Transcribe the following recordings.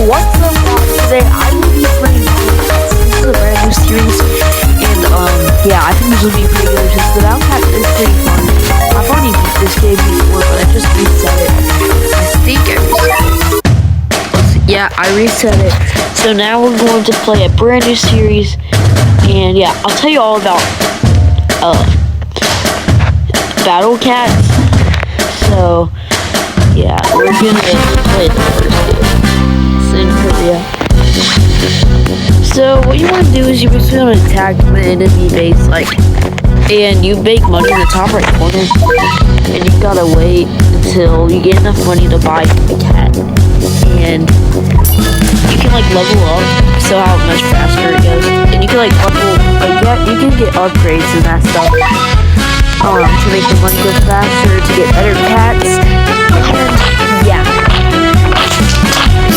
what's up guys? Today I will be playing this is a brand new series, and yeah, I think this will be pretty good because the Battle is pretty fun. I've already beat this game before, but I just reset it. I think I reset it. Yeah, I reset it. So now we're going to play a brand new series, and yeah, I'll tell you all about Battle Cats. So yeah, we're gonna play the first game. It's in Korea. So what you want to do is you basically want to attack the enemy base, and you make money in the top right corner, and you gotta wait until you get enough money to buy a cat, and you can level up, so how much faster it goes, and you can you can get upgrades and that stuff, to make the money go faster, to get better cats, and yeah.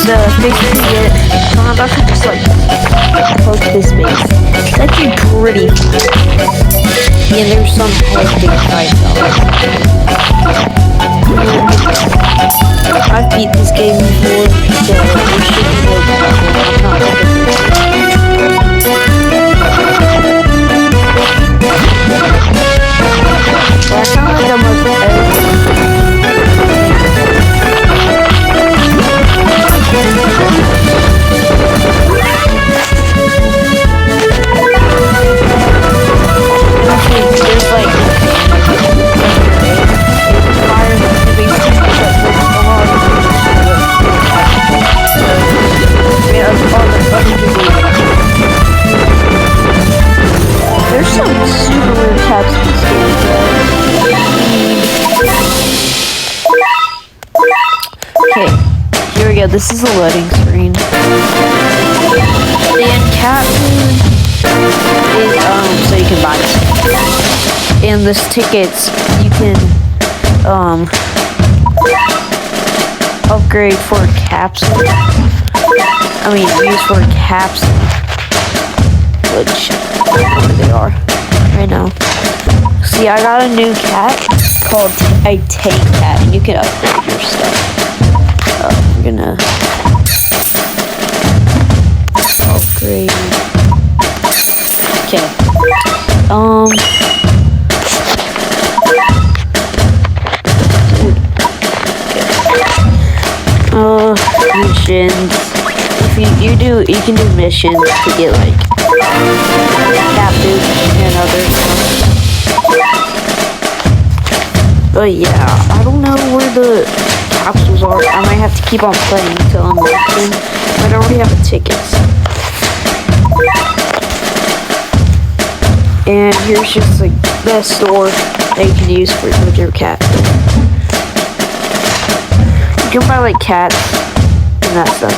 So basically I'm about to just poke this base. It's actually pretty fun. And there's some big fights though. I've beat this game before, so there should be no problem. I'm not but I sound like I'm there's some super weird cats in this game, okay, here we go. This is a loading screen. And cat food is, so you can buy this. And this tickets, you can, upgrade for a capsule. Use for a capsule. Which, where they are right now. See, I got a new cat called a tank cat, and you can upgrade your stuff. I'm gonna upgrade. Okay. Missions. If you can do missions to get cat food and other stuff. But yeah, I don't know where the capsules are. I might have to keep on playing until unlock them. But I already have the tickets. And here's just the store that you can use with your cat. You can buy cats and that stuff.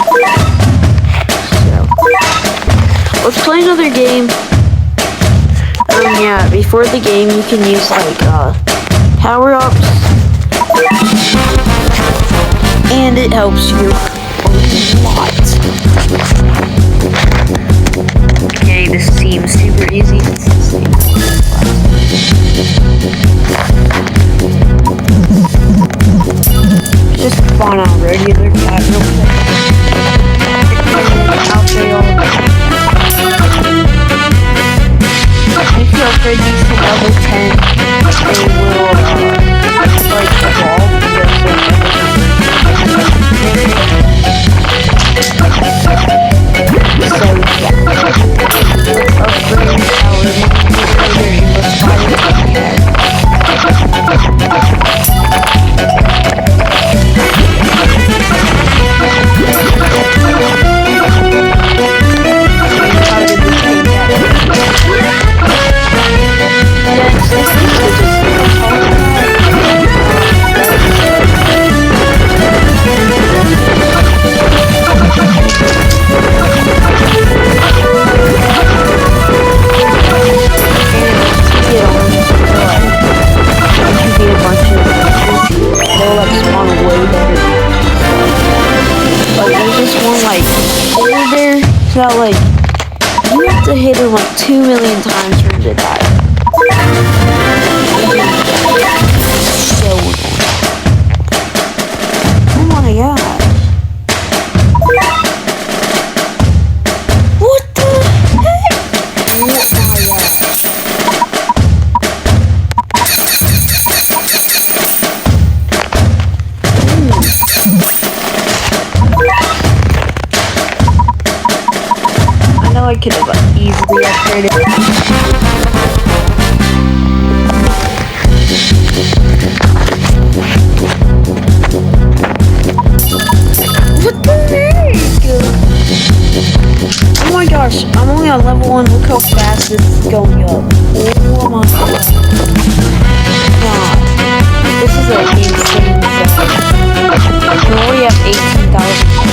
So let's play another game. Yeah, before the game you can use power-ups, and it helps you a lot. Okay, this seems super easy. Just spawn on regular cat real quick. I'll play all of it. If you upgrade these to level 10, they will, evolve. So, yeah. Upgrade power. You must buy it. You have to hit him 2 million times for him to die. So annoying. Oh my god. I could have easily upgraded. What the heck? Oh my gosh, I'm only on level 1. Look how fast this is going up. Oh my god. God. This is an insane zone. We already have 18,000.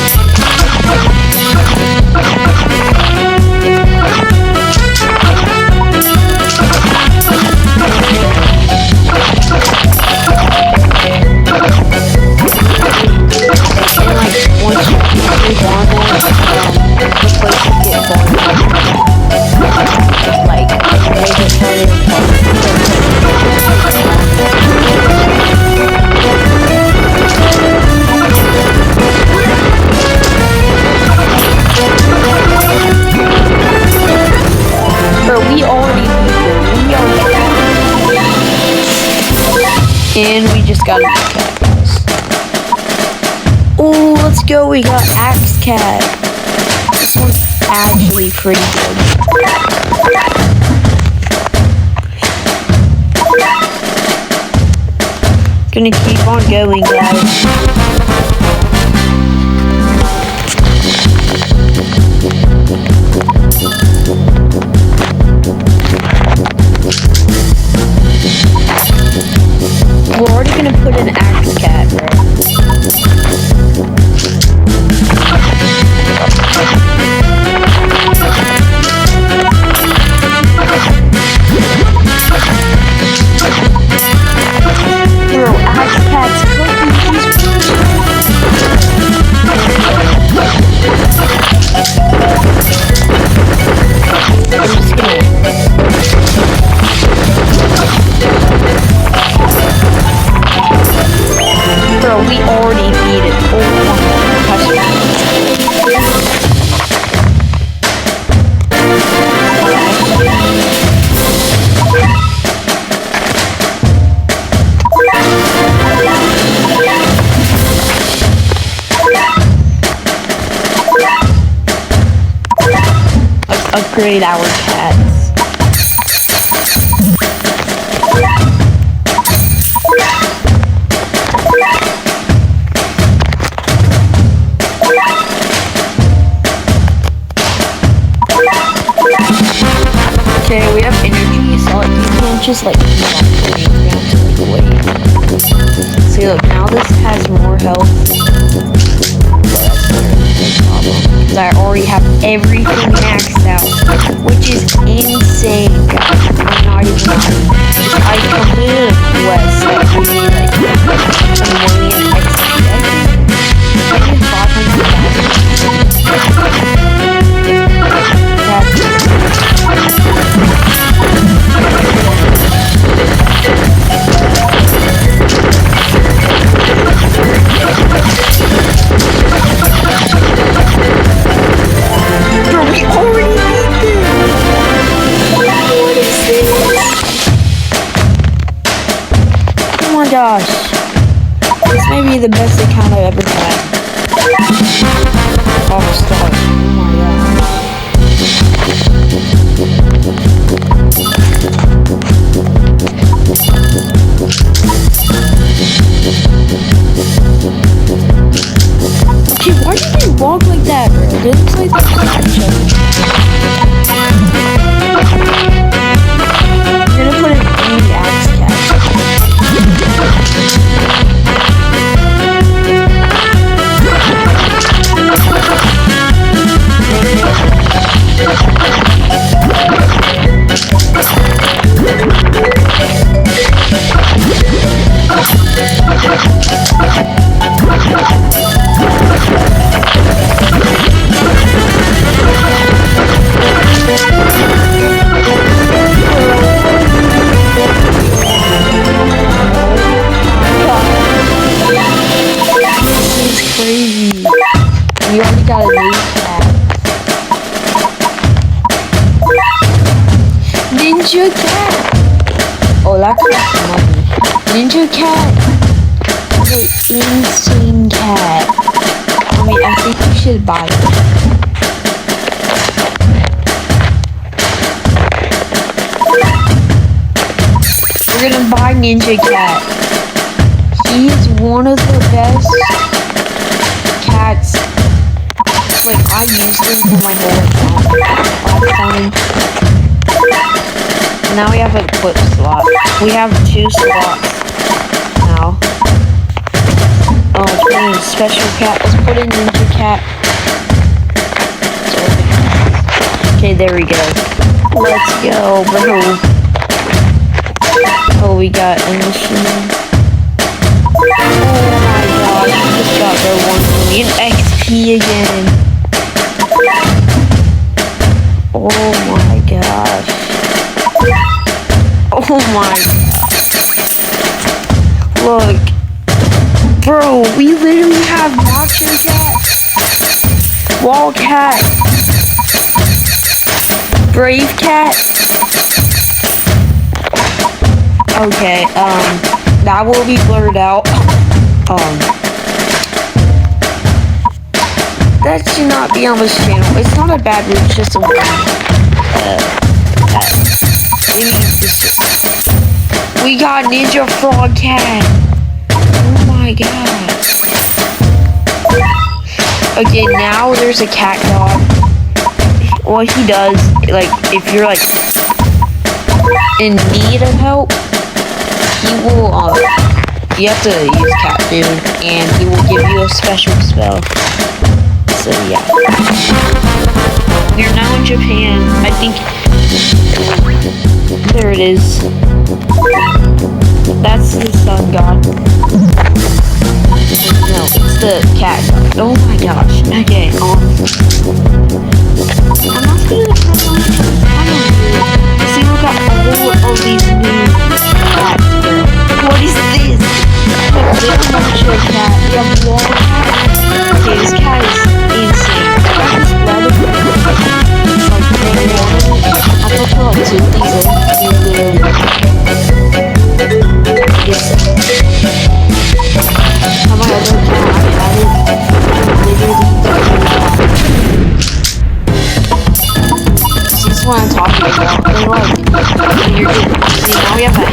Once you move on there, the places get vulnerable. Like, they get started Bro, we already beat them. And we just got a new cat, guys. Oh, let's go. We got Axe Cat. This one's actually pretty good. Gonna keep on going, guys. We're already gonna put an Axe Cat, bro. Bro, Axe Cat's cooking. I'm just gonna... Bro, we already beat it. Oh upgrade our cats. Okay, we have energy, so like, you can't just like keep on playing. You have to like wait. See, look, now this has more health. But that's not really a problem, because I already have everything maxed out, which is insane, guys. I'm not even lying. I completed a quest that would be like a million XP. I think 500,000. Bro, we already beat this! What is this? Oh my gosh. This may be the best account I've ever had. Rockstar. Oh my gosh. Okay, why did they walk like that, bro? It looks like they're each other. You're gonna put an Axe Cat. You already got a new cat. Ninja cat. Oh, that costs money. Ninja cat. The insane cat. I mean, I think you should buy it. We're gonna buy Ninja Cat. He is one of the best cats. Like, I used him for my whole account last time. Now we have a equip slot. We have 2 slots now. Oh, let's put in a special cat. Let's put in Ninja Cat. Okay, there we go. Let's go, bro. Oh, we got a machine. Oh my gosh, we just got the 1 million XP again. Oh my gosh. Oh my gosh. Look. Bro, we literally have Monster Cat, Wall Cat, Brave Cat. Okay, that will be blurred out. That should not be on this channel. It's not a bad route, it's just a one. We got Ninja Frog Cat. Oh my god. Okay, now there's a cat dog. What he does, like, if you're like in need of help, he will, you have to use cat food, and he will give you a special spell. So yeah. We're now in Japan. I think there it is. That's the sun god. No, it's the cat god. Oh my gosh. Okay, I'm not gonna see, we got all of these new cats. What is this? We have little monster cat. We have wall cat. Okay, this cat is insane. This blood is like very on it. I'm gonna put like 2 of these in. Yes. How about other cat? I this is what I'm talking about. They're like, when you're getting, see, now we have that.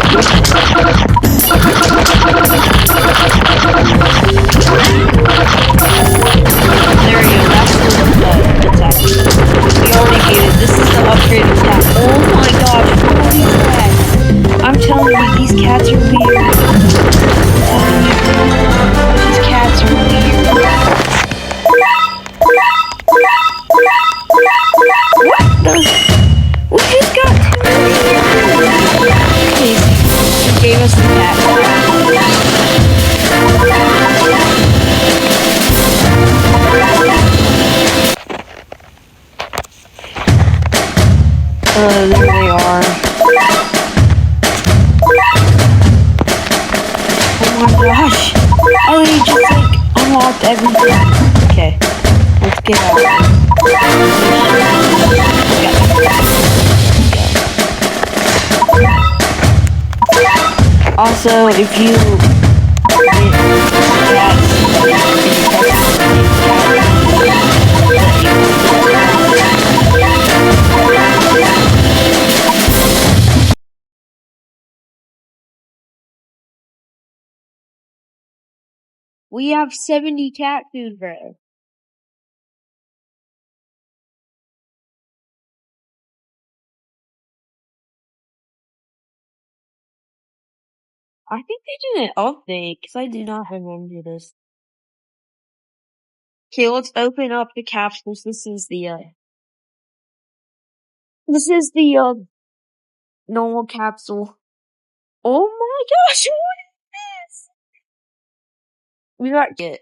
There we go, that's the attack. We already beat it. This is the upgraded cat. Oh my gosh, look at these cats. I'm telling you, these cats are weird. These cats are weird. What the? We just got 2 million. He gave us the cat. There they are. Oh my gosh. I literally just like unlocked everything. Okay. Let's get out of here. Also, if you we have 70 cat food, bro. I think they did an update, because I do not remember this. Okay, let's open up the capsules. This is the, normal capsule. Oh my gosh, what is this? We got it.